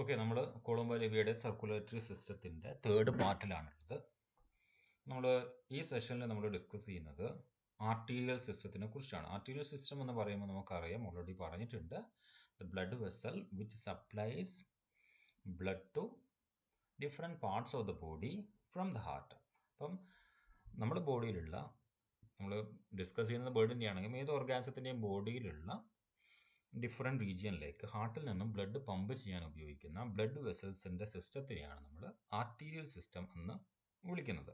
Okay, നമ്മൾ Colombo ലെവിയുടെ circulatory സിസ്റ്റത്തിൻ്റെ third പാർട്ടിലാണുള്ളത്. നമ്മൾ ഈ സെഷനിൽ നമ്മൾ ഡിസ്കസ് ചെയ്യുന്നത് ആർട്ടീരിയൽ സിസ്റ്റത്തിനെ കുറിച്ചാണ്. ആർട്ടീരിയൽ സിസ്റ്റം എന്ന് പറയുമ്പോൾ നമുക്കറിയാം, ഓൾറെഡി പറഞ്ഞിട്ടുണ്ട്, the blood vessel which supplies blood to different parts of the body from the heart. അപ്പം നമ്മുടെ ബോഡിയിലുള്ള, നമ്മൾ ഡിസ്കസ് ചെയ്യുന്നത് ബോഡിൻ്റെ ആണെങ്കിൽ ഏത് ഓർഗാനിസത്തിൻ്റെയും ബോഡിയിലുള്ള ഡിഫറെൻറ്റ് റീജിയനിലേക്ക് ഹാർട്ടിൽ നിന്നും ബ്ലഡ് പമ്പ് ചെയ്യാൻ ഉപയോഗിക്കുന്ന ബ്ലഡ് വെസൽസിൻ്റെ സിസ്റ്റത്തിനെയാണ് നമ്മൾ ആർട്ടീരിയൽ സിസ്റ്റം എന്ന് വിളിക്കുന്നത്.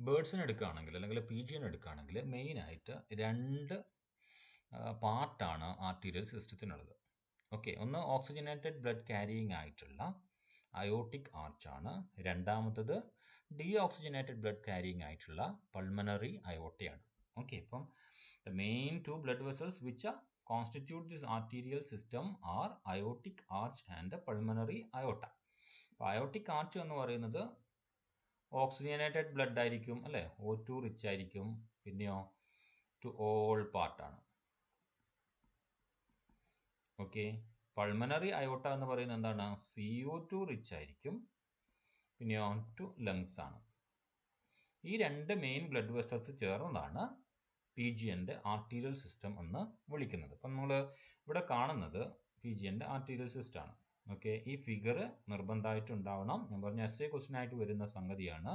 ബേർഡ്സിന് എടുക്കുകയാണെങ്കിൽ, അല്ലെങ്കിൽ പീജിയൻ എടുക്കുകയാണെങ്കിൽ, മെയിനായിട്ട് രണ്ട് പാർട്ടാണ് ആർട്ടീരിയൽ സിസ്റ്റത്തിനുള്ളത്. ഓക്കെ, ഒന്ന് ഓക്സിജനേറ്റഡ് ബ്ലഡ് ക്യാരിയിങ് ആയിട്ടുള്ള അയോട്ടിക് ആർച്ചാണ്. രണ്ടാമത്തത് ഡീ ഓക്സിജനേറ്റഡ് ബ്ലഡ് ക്യാരിയിങ് ആയിട്ടുള്ള പൾമനറി അയോട്ടയാണ്. ഓക്കെ, ഇപ്പം the main two blood vessels which constitute this arterial system are aortic arch and pulmonary aorta. അപ്പോൾ അയോട്ടിക് ആർച്ച് എന്ന് പറയുന്നത് ഓക്സിജനേറ്റഡ് ബ്ലഡ് ആയിരിക്കും, അല്ലേ, O2 റിച്ച് ആയിരിക്കും. പിന്നെയോ ടു ഓൾ പാർട്ടാണ്. ഓക്കെ, പൾമനറി അയോട്ട എന്ന് പറയുന്നത് എന്താണ്? CO2 റിച്ച് ആയിരിക്കും. പിന്നെയോ ടു ലങ്സ് ആണ്. ഈ രണ്ട് മെയിൻ ബ്ലഡ് വെസൽസ് ചേർന്നതാണ് പീജിയൻ്റെ ആർട്ടീരിയൽ സിസ്റ്റം എന്ന് വിളിക്കുന്നത്. അപ്പം നമ്മൾ ഇവിടെ കാണുന്നത് പീജിയൻ്റെ ആർട്ടീരിയൽ സിസ്റ്റമാണ്. ഓക്കെ, ഈ ഫിഗർ നിർബന്ധമായിട്ടുണ്ടാവണം. ഞാൻ പറഞ്ഞ SA ക്വസ്റ്റ്യൻ ആയിട്ട് വരുന്ന സംഗതിയാണ്.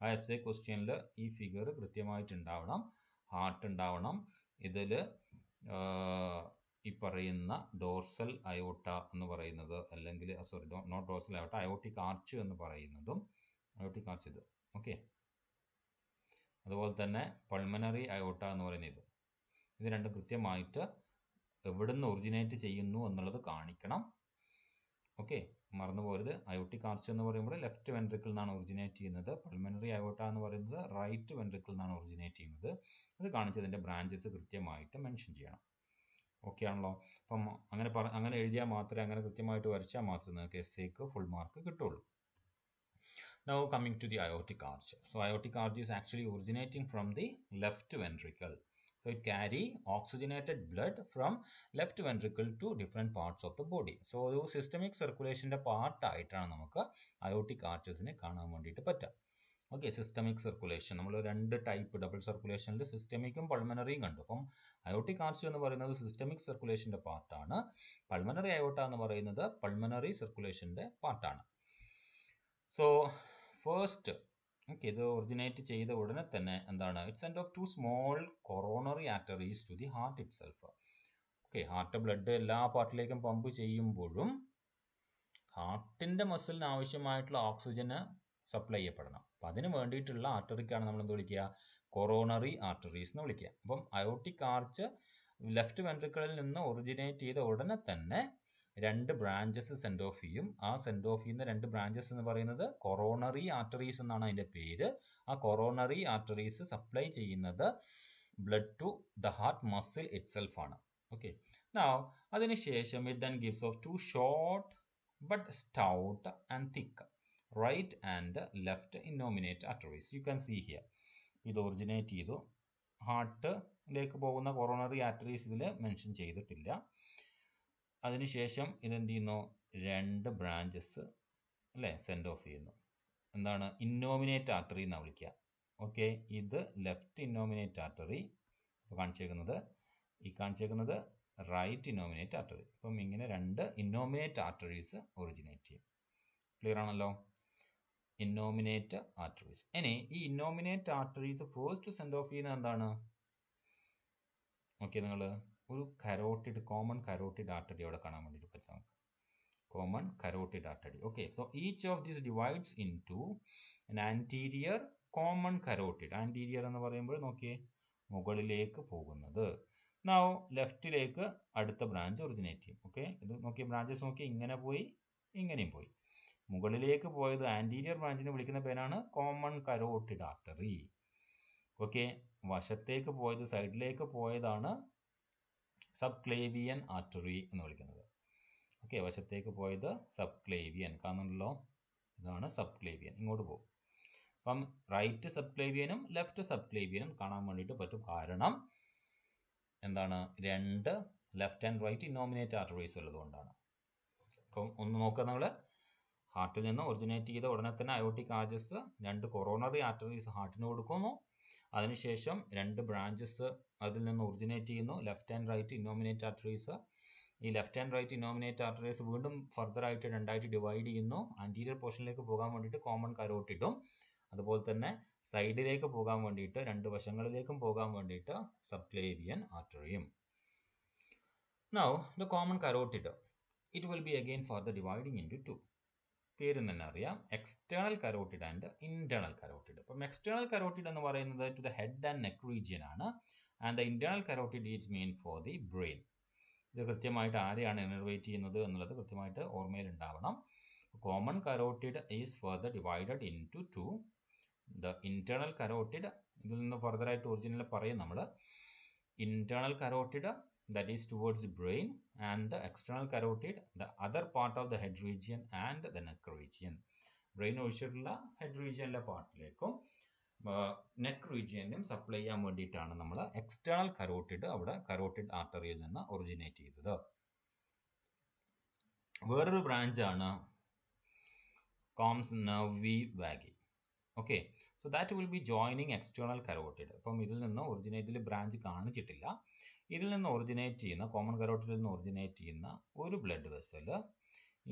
ആ SA ക്വസ്റ്റ്യനിൽ ഈ ഫിഗർ കൃത്യമായിട്ടുണ്ടാവണം. ഹാർട്ട് ഉണ്ടാവണം. ഇതിൽ ഈ പറയുന്ന ഡോർസൽ അയോട്ട എന്ന് പറയുന്നത്, അല്ലെങ്കിൽ sorry, not dorsal aorta, aortic arch എന്ന് പറയുന്നതും, അയോട്ടിക് ആർച്ച് ഇത്. ഓക്കെ, അതുപോലെ തന്നെ പൾമനറി അയോട്ട എന്ന് പറയുന്നത് ഇത് രണ്ടും കൃത്യമായിട്ട് എവിടുന്ന് ഒറിജിനേറ്റ് ചെയ്യുന്നു എന്നുള്ളത് കാണിക്കണം. ഓക്കെ, മറന്നുപോകരുത്. അയോട്ടിക് ആർച്ച് എന്ന് പറയുമ്പോൾ ലെഫ്റ്റ് വെൻട്രിക്കിൾ നിന്നാണ് ഒറിജിനേറ്റ് ചെയ്യുന്നത്. പൾമനറി അയോട്ട എന്ന് പറയുന്നത് റൈറ്റ് വെൻട്രിക്കിൾ നിന്നാണ് ഒറിജിനേറ്റ് ചെയ്യുന്നത്. അത് കാണിച്ചതിൻ്റെ ബ്രാഞ്ചസ് കൃത്യമായിട്ട് മെൻഷൻ ചെയ്യണം. ഓക്കെ ആണല്ലോ? അപ്പം അങ്ങനെ എഴുതിയാൽ മാത്രമേ, അങ്ങനെ കൃത്യമായിട്ട് വരച്ചാൽ മാത്രമേ നിങ്ങൾക്ക് SAക്ക് ഫുൾ മാർക്ക് കിട്ടുള്ളൂ. Now coming to the aortic arch. So aortic arch is actually originating from the left ventricle. So it carry oxygenated blood from left ventricle to different parts of the body. So ഒരു systemic സർക്കുലേഷൻ്റെ പാർട്ടായിട്ടാണ് നമുക്ക് aortic ആർച്ചസിനെ കാണാൻ വേണ്ടിയിട്ട് പറ്റുക. Okay, systemic circulation നമ്മൾ രണ്ട് type, double സർക്കുലേഷനിൽ സിസ്റ്റമിക്കും പൾമനറിയും കണ്ടു. അപ്പം aortic arch എന്ന് പറയുന്നത് സിസ്റ്റമിക് സർക്കുലേഷൻ്റെ പാർട്ടാണ്. പൾമനറി അയോട്ട എന്ന് പറയുന്നത് പൾമനറി സർക്കുലേഷൻ്റെ പാർട്ടാണ്. സോ ഫസ്റ്റ്, ഓക്കെ, ഇത് ഒറിജിനേറ്റ് ചെയ്ത ഉടനെ തന്നെ എന്താണ്? It send off 2 small coronary arteries to the heart itself. Okay, heart blood എല്ലാ പാർട്ടിലേക്കും പമ്പ് ചെയ്യുമ്പോഴും ഹാർട്ടിൻ്റെ മസിലിന് ആവശ്യമായിട്ടുള്ള ഓക്സിജന് സപ്ലൈ ചെയ്യപ്പെടണം. അപ്പം അതിന് വേണ്ടിയിട്ടുള്ള ആർട്ടറിക്കാണ് നമ്മൾ എന്ത് വിളിക്കുക? കൊറോണറി ആർട്ടറീസ് എന്ന് വിളിക്കുക. അപ്പം അയോട്ടിക് ആർച്ച് ലെഫ്റ്റ് വെൻട്രിക്കിളിൽ നിന്ന് ഒറിജിനേറ്റ് ചെയ്ത ഉടനെ തന്നെ രണ്ട് ബ്രാഞ്ചസ് സെൻഡ് ഓഫ് ചെയ്യും. ആ സെൻഡ് ഓഫ് ചെയ്യുന്ന രണ്ട് ബ്രാഞ്ചസ് എന്ന് പറയുന്നത് കൊറോണറി ആർട്ടറീസ് എന്നാണ് അതിൻ്റെ പേര്. ആ കൊറോണറി ആർട്ടറീസ് സപ്ലൈ ചെയ്യുന്നത് blood to the heart muscle itself ആണ്. ഓക്കെ, നൗ അതിനുശേഷം it then gives off 2 short but stout and thick right and left innominate arteries. You can see here. ഇത് originate ചെയ്തു. ഹാർട്ടിലേക്ക് പോകുന്ന coronary arteries ഇതിൽ mention ചെയ്തിട്ടില്ല. അതിനുശേഷം ഇതെന്ത് ചെയ്യുന്നു? രണ്ട് ബ്രാഞ്ചസ്, അല്ലേ, സെൻഡ് ഓഫ് ചെയ്യുന്നു. എന്താണ്? ഇന്നോമിനേറ്റ് ആർട്ടറി എന്നാണ് വിളിക്കുക. ഓക്കെ, ഇത് ലെഫ്റ്റ് ഇന്നോമിനേറ്റ് ആർട്ടറി. ഇപ്പോൾ കാണിച്ചേക്കുന്നത് റൈറ്റ് ഇന്നോമിനേറ്റ് ആർട്ടറി. അപ്പം ഇങ്ങനെ രണ്ട് ഇന്നോമിനേറ്റ് ആർട്ടറീസ് ഒറിജിനേറ്റ് ചെയ്യും. ക്ലിയർ ആണല്ലോ? ഇന്നോമിനേറ്റ് ആർട്ടറീസ്. ഇനി ഈ ഇന്നോമിനേറ്റ് ആർട്ടറീസ് ഫസ്റ്റ് സെൻഡ് ഓഫ് ചെയ്യുന്നത് എന്താണ്? ഓക്കെ, നിങ്ങൾ ഒരു കോമൺ കരോട്ടിഡ് ആർട്ടറി അവിടെ കാണാൻ വേണ്ടിയിട്ട് പറ്റും നമുക്ക്. Common carotid artery. Okay, so each of these divides into an anterior common carotid. Anterior എന്ന് പറയുമ്പോൾ നോക്കിയേ, മുകളിലേക്ക് പോകുന്നത്. നൗ ലെഫ്റ്റിലേക്ക് അടുത്ത ബ്രാഞ്ച് ഒറിജിനേറ്റ് ചെയ്യും. ഓക്കെ, ഇത് നോക്കിയ ബ്രാഞ്ചസ് നോക്കി, ഇങ്ങനെ പോയി, ഇങ്ങനെയും പോയി. മുകളിലേക്ക് പോയത് ആൻറ്റീരിയർ ബ്രാഞ്ചിനെ വിളിക്കുന്ന പേരാണ് കോമൺ കരോട്ടിഡ് ആർട്ടറി. ഓക്കെ, വശത്തേക്ക് പോയത്, സൈഡിലേക്ക് പോയതാണ് സബ് ക്ലേവിയൻ ആർട്ടറി എന്ന് വിളിക്കുന്നത്. ഓക്കെ, വശത്തേക്ക് പോയത് സബ് ക്ലേവിയൻ. കാണുന്നുണ്ടല്ലോ, ഇതാണ് സബ് ക്ലേവിയൻ. ഇങ്ങോട്ട് പോകും. അപ്പം റൈറ്റ് സബ് ക്ലേവിയനും ലെഫ്റ്റ് സബ് ക്ലേവിയനും കാണാൻ വേണ്ടിയിട്ട് പറ്റും. കാരണം എന്താണ്? രണ്ട് ലെഫ്റ്റ് ആൻഡ് റൈറ്റ് ഇന്നോമിനേറ്റ് ആർട്ടറീസ് ഉള്ളതുകൊണ്ടാണ്. അപ്പം ഒന്ന് നോക്കുക, നമ്മൾ ഹാർട്ടിൽ നിന്ന് ഒറിജിനേറ്റ് ചെയ്ത ഉടനെ തന്നെ അയോട്ടിക് ആർച്ചസ് 2 കൊറോണറി ആർട്ടറീസ് ഹാർട്ടിന് കൊടുക്കുന്നു. അതിനുശേഷം 2 ബ്രാഞ്ചസ് അതിൽ നിന്ന് ഒറിജിനേറ്റ് ചെയ്യുന്നു, ലെഫ്റ്റ് ആൻഡ് റൈറ്റ് ഇന്നോമിനേറ്റ് ആർട്ടറീസ്. ഈ ലെഫ്റ്റ് ആൻഡ് റൈറ്റ് ഇന്നോമിനേറ്റ് ആർട്ടറീസ് വീണ്ടും ഫർദർ ആയിട്ട് 2ആയിട്ട് ഡിവൈഡ് ചെയ്യുന്നു. ആൻറ്റീരിയർ പോർഷനിലേക്ക് പോകാൻ വേണ്ടിയിട്ട് കോമൺ കരോട്ടിഡും, അതുപോലെ തന്നെ സൈഡിലേക്ക് പോകാൻ വേണ്ടിയിട്ട് 2 വശങ്ങളിലേക്കും പോകാൻ വേണ്ടിയിട്ട് subclavian ആർട്ടറിയും. Now the common carotid, it will be again further dividing into 2. പേര് തന്നെ അറിയാം, external carotid and internal carotid. അപ്പം എക്സ്റ്റേണൽ കരോട്ടിഡ് എന്ന് പറയുന്നത് to the head and neck region ആണ്, and the internal carotid is mean for the brain. ഇത് കൃത്യമായിട്ട് ആരെയാണ് ഇനർവേറ്റ് ചെയ്യുന്നത് എന്നുള്ളത് കൃത്യമായിട്ട് ഓർമ്മയിൽ ഉണ്ടാവണം. Common carotid is further divided into 2. The internal carotid, ഇതിൽ നിന്ന് ഫർദറായിട്ട് ഒറിജിനൽ പറയും നമ്മൾ, internal carotid that is towards the brain, and the external carotid the other part of the head region and the neck region. brain ഒഴിച്ചിട്ടുള്ള head റീജിയനിലെ പാർട്ടിലേക്കും neck റീജിയനും supply ചെയ്യാൻ വേണ്ടിയിട്ടാണ് നമ്മൾ എക്സ്റ്റേണൽ കരോട്ടിഡ് അവിടെ കരോട്ടിഡ് ആർട്ടറിയിൽ നിന്ന് ഒറിജിനേറ്റ് ചെയ്തത്. വേറൊരു ബ്രാഞ്ചാണ് comes nervi vagi. Okay, so that will be joining external carotid. അപ്പം ഇതിൽ നിന്ന് ഒറിജിനേറ്റിൽ ബ്രാഞ്ച് കാണിച്ചിട്ടില്ല. ഇതിൽ നിന്ന് ഒറിജിനേറ്റ് ചെയ്യുന്ന, കോമൺ കരോട്ടിഡിൽ നിന്ന് ഒറിജിനേറ്റ് ചെയ്യുന്ന ഒരു ബ്ലഡ് വെസൽ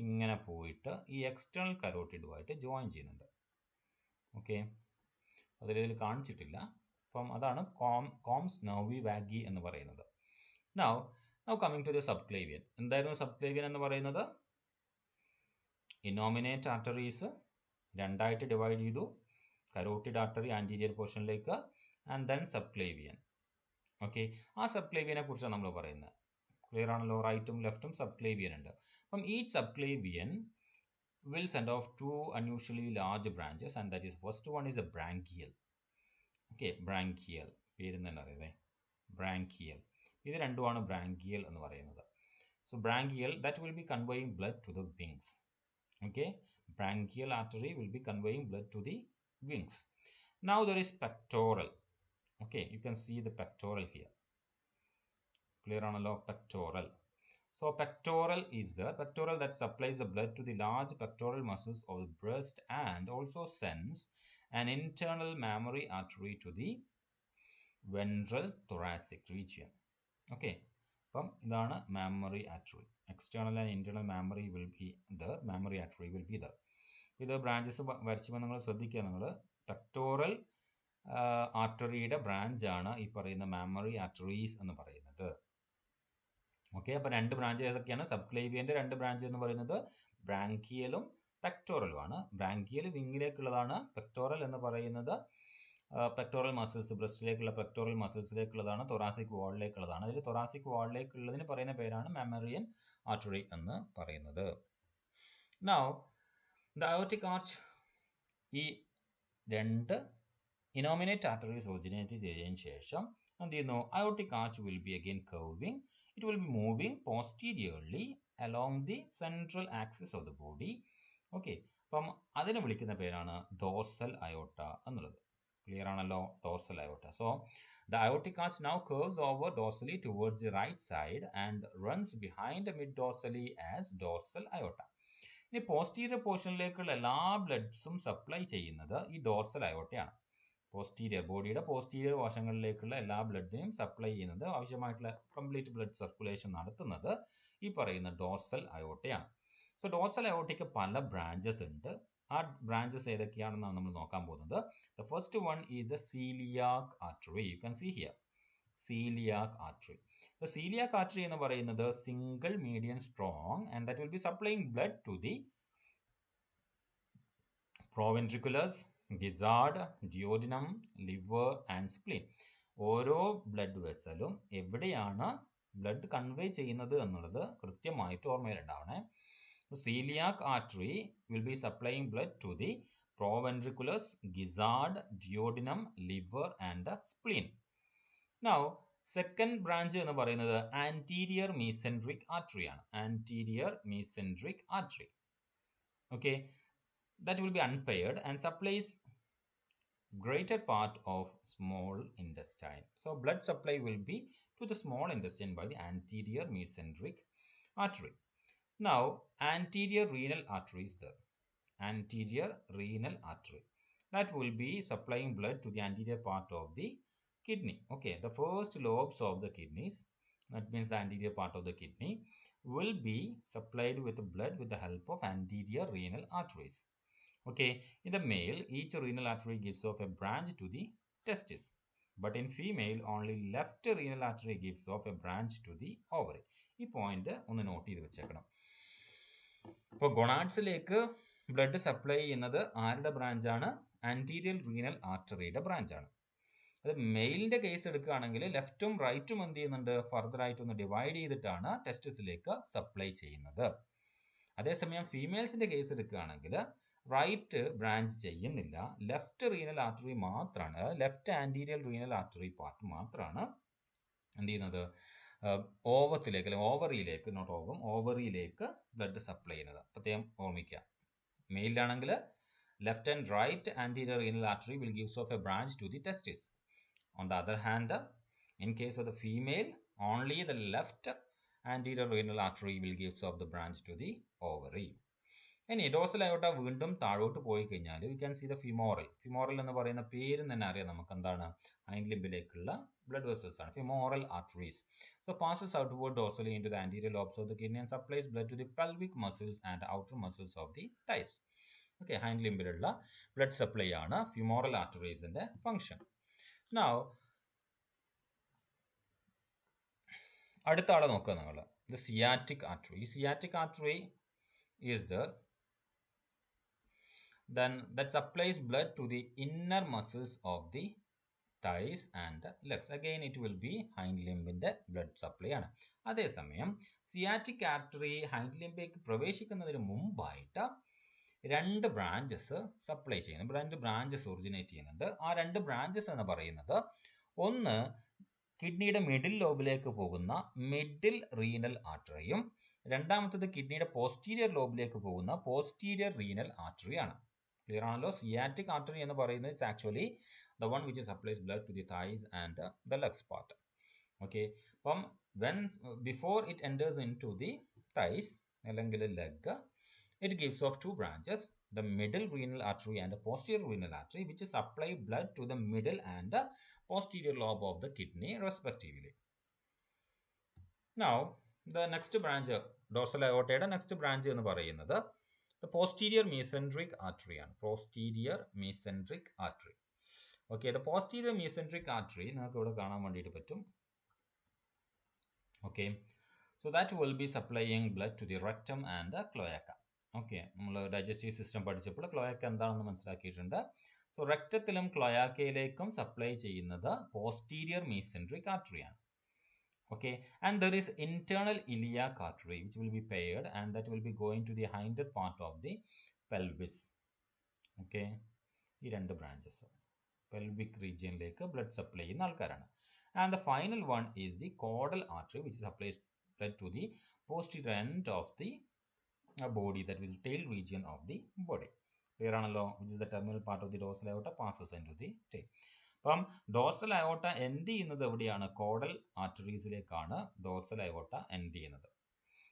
ഇങ്ങനെ പോയിട്ട് ഈ എക്സ്റ്റേണൽ കരോട്ടിഡുമായിട്ട് ജോയിൻ ചെയ്യുന്നുണ്ട്. ഓക്കെ, അതിൽ കാണിച്ചിട്ടില്ല. അപ്പം അതാണ് കോംസ് നെർവി വാഗി എന്ന് പറയുന്നത്. Now coming to the subclavian. എന്തായിരുന്നു സബ്ക്ലേവിയൻ എന്ന് പറയുന്നത്? ഇന്നോമിനേറ്റ് ആർട്ടറീസ് 2ആയിട്ട് ഡിവൈഡ് ചെയ്തു, കരോട്ടിഡ് ആർട്ടറി ആൻറ്റീരിയർ പോർഷനിലേക്ക്, ആൻഡ് ദെൻ സബ്ക്ലേവിയൻ. ഓക്കെ, ആ സബ്ക്ലേവിയനെ കുറിച്ചാണ് നമ്മൾ പറയുന്നത്. ക്ലിയർ ആണല്ലോ? റൈറ്റും ലെഫ്റ്റും സബ്ക്ലേവിയൻ ഉണ്ട്. അപ്പം ഈ subclavian will send off 2 unusually large branches, and that is first one is a branchial. Okay, branchial പേര് തന്നെ അറിയേ, branchial. ഇത് രണ്ടുമാണ് branchial എന്ന് പറയുന്നത്. So branchial that will be conveying blood to the wings. Okay, branchial artery will be conveying blood to the wings. Now there is pectoral. Okay, you can see the pectoral here. Clear ആണല്ലോ? Pectoral. So pectoral is the pectoral that supplies the blood to the large pectoral muscles of the breast and also sends an internal mammary artery to the ventral thoracic region. Okay, അപ്പം ഇതാണ് mammary artery. External and internal mammary will be there. Mammary artery will be there. ഇത് branches വരച്ചുമ്പോൾ നിങ്ങൾ ശ്രദ്ധിക്കുക, നിങ്ങൾ pectoral ആർട്ടറിയുടെ ബ്രാഞ്ചാണ് ഈ പറയുന്ന mammary arteries എന്ന് പറയുന്നത്. ഓക്കെ, അപ്പോൾ 2 ബ്രാഞ്ച് ഏതൊക്കെയാണ്? സബ്ക്ലേവിയൻ്റെ 2 ബ്രാഞ്ച് എന്ന് പറയുന്നത് ബ്രാങ്കിയലും പെക്ടോറലുമാണ്. ബ്രാങ്കിയൽ വിങ്ങിലേക്കുള്ളതാണ്. പെക്ടോറൽ എന്ന് പറയുന്നത് പെക്ടോറൽ മസിൽസ്, ബ്രസ്റ്റിലേക്കുള്ള പെക്ടോറൽ മസിൽസിലേക്കുള്ളതാണ്, തൊറാസിക് വാളിലേക്കുള്ളതാണ്. അതിൽ തൊറാസിക് വാളിലേക്കുള്ളതിന് പറയുന്ന പേരാണ് മെമ്മറിയൻ ആർട്ടറി എന്ന് പറയുന്നത്. നൗ ദ അയോർട്ടിക് ആർച്ച്, ഈ 2 ഇനോമിനേറ്റ് ആർട്ടറീസ് ഒറിജിനേറ്റ് ചെയ്തതിന് ശേഷം എന്ത് ചെയ്യുന്നു? Aortic arch will be again curving. It will be moving posteriorly along the central axis of the body. Okay, അപ്പം അതിനെ വിളിക്കുന്ന പേരാണ് ഡോർസൽ അയോട്ട എന്നുള്ളത്. ക്ലിയർ ആണല്ലോ? Dorsal aorta. So the aortic arch now curves over dorsally towards the right side and runs behind mid dorsally as dorsal aorta. ഇനി posterior പോർഷനിലേക്കുള്ള എല്ലാ ബ്ലഡ്സും supply ചെയ്യുന്നത് ഈ ഡോർസൽ അയോട്ടയാണ്. പോസ്റ്റീരിയർ, ബോഡിയുടെ പോസ്റ്റീരിയർ വശങ്ങളിലേക്കുള്ള എല്ലാ ബ്ലഡിനെയും സപ്ലൈ ചെയ്യുന്നത്, ആവശ്യമായിട്ടുള്ള കംപ്ലീറ്റ് ബ്ലഡ് സർക്കുലേഷൻ നടത്തുന്നത് ഈ പറയുന്ന ഡോർസൽ അയോട്ടയാണ്. സോ ഡോർസൽ അയോട്ടയ്ക്ക് പല ബ്രാഞ്ചസ് ഉണ്ട്. ആ ബ്രാഞ്ചസ് ഏതൊക്കെയാണെന്നാണ് നമ്മൾ നോക്കാൻ പോകുന്നത്. The first one is the celiac artery. You can see here, celiac artery. The celiac artery എന്ന് പറയുന്നത് single medium strong, and that will be supplying blood to the proventriculus, gizzard, duodenum, liver and spleen. ഓരോ blood വെസലും എവിടെയാണ് blood convey ചെയ്യുന്നത് എന്നുള്ളത് കൃത്യമായിട്ട് ഓർമ്മയിലുണ്ടാവണേ. Celiac artery will be supplying blood to the proventriculus, gizzard, duodenum, liver and spleen. Now second branch എന്ന് പറയുന്നത് anterior mesenteric artery ആണ്. Anterior mesenteric artery. Okay, that will be unpaired and supplies greater part of small intestine. So blood supply will be to the small intestine by the anterior mesenteric artery. Now, anterior renal artery is there. Anterior renal artery. That will be supplying blood to the anterior part of the kidney. Okay, the first lobes of the kidneys, that means the anterior part of the kidney, will be supplied with blood with the help of anterior renal arteries. Okay, in the male, each renal artery gives off a branch to the testis. But in female, only left renal artery gives off a branch to the ovary. ഈ point ഒന്ന് not ചെയ്ത് വെച്ചേക്കണം. ഇപ്പോൾ ഗൊണാഡ്സിലേക്ക് blood supply ചെയ്യുന്നത് ആരുടെ ബ്രാഞ്ചാണ്? ആൻറ്റീരിയൽ renal ആർട്ടറിയുടെ ബ്രാഞ്ചാണ്. അത് മെയിലിന്റെ case എടുക്കുകയാണെങ്കിൽ ലെഫ്റ്റും റൈറ്റും എന്ത് ചെയ്യുന്നുണ്ട്? ഫർദർ ആയിട്ടൊന്ന് ഡിവൈഡ് ചെയ്തിട്ടാണ് ടെസ്റ്റിസിലേക്ക് സപ്ലൈ ചെയ്യുന്നത്. അതേസമയം ഫീമെയിൽസിന്റെ കേസ് എടുക്കുകയാണെങ്കിൽ റൈറ്റ് ബ്രാഞ്ച് ചെയ്യുന്നില്ല, ലെഫ്റ്റ് റീനൽ ആർട്ടറി മാത്രമാണ്, left anterior renal artery part മാത്രമാണ് എന്ത് ചെയ്യുന്നത്? ഓവത്തിലേക്ക് അല്ലെങ്കിൽ ഓവറിയിലേക്ക്, നോട്ട് ഓവം, ഓവറിയിലേക്ക് ബ്ലഡ് സപ്ലൈ ചെയ്യുന്നത്. പ്രത്യേകം ഓർമ്മിക്കുക. മെയിലാണെങ്കിൽ left and right anterior renal artery will gives off a branch to the testis. On the other hand, in case of the female, only the left anterior renal artery will gives off the branch to the ovary. ഇനി dorsal aorta വീണ്ടും താഴോട്ട് പോയി കഴിഞ്ഞാൽ we can see the femoral. Femoral എന്ന് പറയുന്ന പേര് തന്നെ അറിയാം നമുക്ക് എന്താണ്? ഹൈൻഡ് ലിംബിലേക്കുള്ള blood vessels ആണ് femoral arteries. So passes outward dorsally into the anterior lobes of the kidney and supplies blood to the pelvic muscles and outer muscles of the thighs. Okay, hind limbiലുള്ള blood supply ആണ് femoral arteriesന്റെ function. Now അടുത്ത ആളെ നോക്കുക നിങ്ങൾ, the sciatic artery. ഈ sciatic artery is there, then that supplies blood to the inner muscles of the thighs and legs. Again it will be hind ലിംബിന്റെ blood supply ആണ്. അതേസമയം sciatic artery hind ലിംബിലേക്ക് പ്രവേശിക്കുന്നതിന് മുമ്പായിട്ട് രണ്ട് ബ്രാഞ്ചസ് സപ്ലൈ ചെയ്യുന്നു, രണ്ട് branches originate ചെയ്യുന്നുണ്ട്. ആ രണ്ട് ബ്രാഞ്ചസ് എന്ന് പറയുന്നത്, ഒന്ന് കിഡ്നിയുടെ മിഡിൽ ലോബിലേക്ക് പോകുന്ന മിഡിൽ റീനൽ ആർട്ടറിയും രണ്ടാമത്തത് കിഡ്നിയുടെ പോസ്റ്റീരിയർ ലോബിലേക്ക് പോകുന്ന പോസ്റ്റീരിയർ റീനൽ ആർട്ടറിയാണ്. ക്ലിയർ ആണല്ലോ? സിയാറ്റിക് ആർട്ടറി എന്ന് പറയുന്നത് it's actually the one which supplies blood to the thighs and the legs part. Okay, അപ്പം when before it enters into the thighs അല്ലെങ്കിൽ leg, it gives off two branches, the middle renal artery and the posterior renal artery, which supply blood to the middle and posterior lobe of the kidney respectively. Now the next branch, dorsal aortയുടെ next branch എന്ന് പറയുന്നത് the posterior mesenteric artery ആണ്. posterior mesenteric artery. Okay, the posterior mesenteric artery നിങ്ങൾക്ക് ഇവിടെ കാണാൻ വേണ്ടിയിട്ട് പറ്റും. Okay, so that will be supplying blood to the rectum and cloaca. Okay, നമ്മൾ digestive system പഠിച്ചപ്പോൾ ക്ലോയാക്ക എന്താണെന്ന് മനസ്സിലാക്കിയിട്ടുണ്ട്. സോ റെക്റ്റത്തിലും ക്ലോയാക്കയിലേക്കും സപ്ലൈ ചെയ്യുന്നത് പോസ്റ്റീരിയർ mesenteric artery ആണ്. Okay, and there is internal iliac artery which will be paired and that will be going to the hinder part of the pelvis. Okay, ഈ രണ്ട് branches pelvic regionലേക്ക് blood supply ചെയ്യുന്ന ആൾക്കാരാണ്. And the final one is the caudal artery which supplies blood to the posterior end of the body, that is tail region of the body. Clear ആണല്ലോ? Which is the terminal part of the dorsal aorta passes into the tail. അപ്പം dorsal aorta end ചെയ്യുന്നത് എവിടെയാണ്? Caudal ആർട്ടറീസിലേക്കാണ് dorsal aorta end ചെയ്യുന്നത്.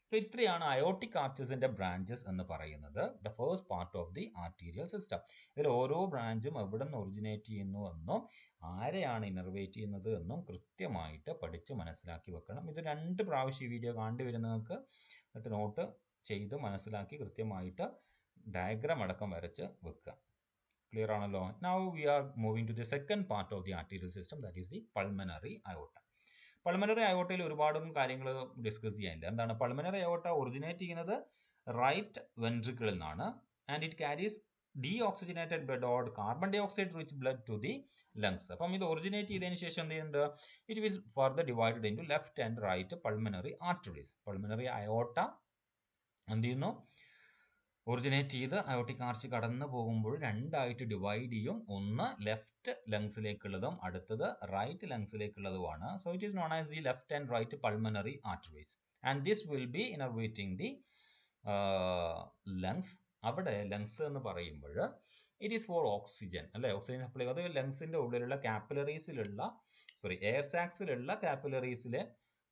So ഇത്രയാണ് aortic ആർട്ടറീസിന്റെ branches എന്ന് പറയുന്നത്, the first part of the arterial system. ഇതിൽ ഓരോ ബ്രാഞ്ചും എവിടെ നിന്ന് ഒറിജിനേറ്റ് ചെയ്യുന്നു എന്നും ആരെയാണ് ഇനർവേറ്റ് ചെയ്യുന്നത് എന്നും കൃത്യമായിട്ട് പഠിച്ച് മനസ്സിലാക്കി വെക്കണം. ഇത് 2 പ്രാവശ്യം ഈ വീഡിയോ കാണേണ്ടി വരുന്നവർക്ക് എന്നിട്ട് നോട്ട് ചെയ്ത് മനസ്സിലാക്കി കൃത്യമായിട്ട് ഡയഗ്രാം അടക്കം വരച്ച് വെക്കുക. ക്ലിയർ ആണല്ലോ? Now we are moving to the second part of the arterial system, that is the pulmonary aorta. Pulmonary അയോർട്ടയിൽ ഒരുപാടും കാര്യങ്ങൾ ഡിസ്കസ് ചെയ്യാനില്ല. എന്താണ് പൾമനറി അയോർട്ട? ഒറിജിനേറ്റ് ചെയ്യുന്നത് റൈറ്റ് വെൻട്രിക്കിളിൽ നിന്നാണ് and it carries deoxygenated blood or carbon dye oxide rich blood to the lungs. അപ്പം ഇത് originate ചെയ്തതിന് ശേഷം എന്ത് ചെയ്യുന്നുണ്ട്? It is further divided in to left and right pulmonary arteries. Pulmonary aorta എന്ത് ചെയ്യുന്നു? ഒറിജിനേറ്റ് ചെയ്ത് അയോട്ടിക് ആർച്ച് കടന്നു പോകുമ്പോൾ രണ്ടായിട്ട് ഡിവൈഡ് ചെയ്യും. ഒന്ന് ലെഫ്റ്റ് ലങ്സിലേക്കുള്ളതും അടുത്തത് റൈറ്റ് ലങ്സിലേക്കുള്ളതുമാണ്. So it is known as the left and right pulmonary arteries and this will be innervating the lungs. അവിടെ ലങ്സ് എന്ന് പറയുമ്പോൾ ഇറ്റ് ഈസ് ഫോർ ഓക്സിജൻ അല്ലേ? Oxygen supply. അത് ലങ്സിൻ്റെ ഉള്ളിലുള്ള കാപ്പിലറീസിലുള്ള എയർ സാക്സിലുള്ള കാപ്പിലറീസിൽ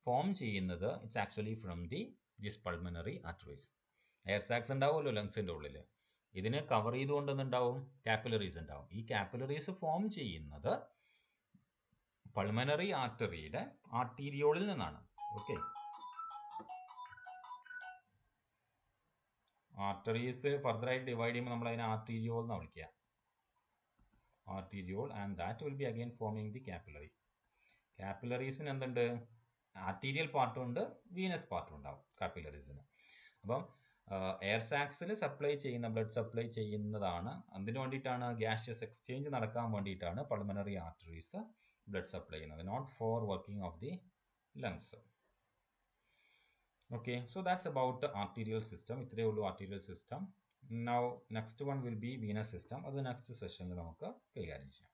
ഫോം ചെയ്യുന്നത് it's actually from the these pulmonary arteries. Air sacs ഉണ്ടാവുമല്ലോ ലങ്സിൻ്റെ ഉള്ളിൽ, ഇതിനെ കവർ ചെയ്തുകൊണ്ട് എന്തുണ്ടാവും? കാപ്പിലറീസ് ഉണ്ടാവും. ഈ കാപ്പിലറീസ് ഫോം ചെയ്യുന്നത് പൾമനറി ആർട്ടറിയുടെ ആർട്ടീരിയോളിൽ നിന്നാണ്. ഓക്കെ, ആർട്ടറീസ് ഫർദറായിട്ട് ഡിവൈഡ് ചെയ്യുമ്പോൾ നമ്മൾ അതിനെ ആർട്ടീരിയോൾ എന്നാണ് വിളിക്കുക. Arteriole, and that will be again forming the capillary. കാപ്പിലറീസിന് എന്തുണ്ട്? ആർട്ടീരിയൽ പാർട്ടും ഉണ്ട്, വീനസ് പാർട്ടും ഉണ്ടാവും കാപ്പിലറീസിന്. അപ്പം എയർ സാക്സിൽ സപ്ലൈ ചെയ്യുന്ന ബ്ലഡ് സപ്ലൈ ചെയ്യുന്നതാണ്, അതിന് വേണ്ടിയിട്ടാണ് ഗ്യാഷ്യസ് എക്സ്ചേഞ്ച് നടക്കാൻ വേണ്ടിയിട്ടാണ് പൾമനറി ആർട്ടറീസ് ബ്ലഡ് സപ്ലൈ ചെയ്യുന്നത്, not for working of the lungs. Okay, so that's about the arterial system. ഇത്രയേ ഉള്ളൂ arterial system. Now next one will be venous system. അത് നെക്സ്റ്റ് സെഷനിൽ നമുക്ക് കൈകാര്യം ചെയ്യാം.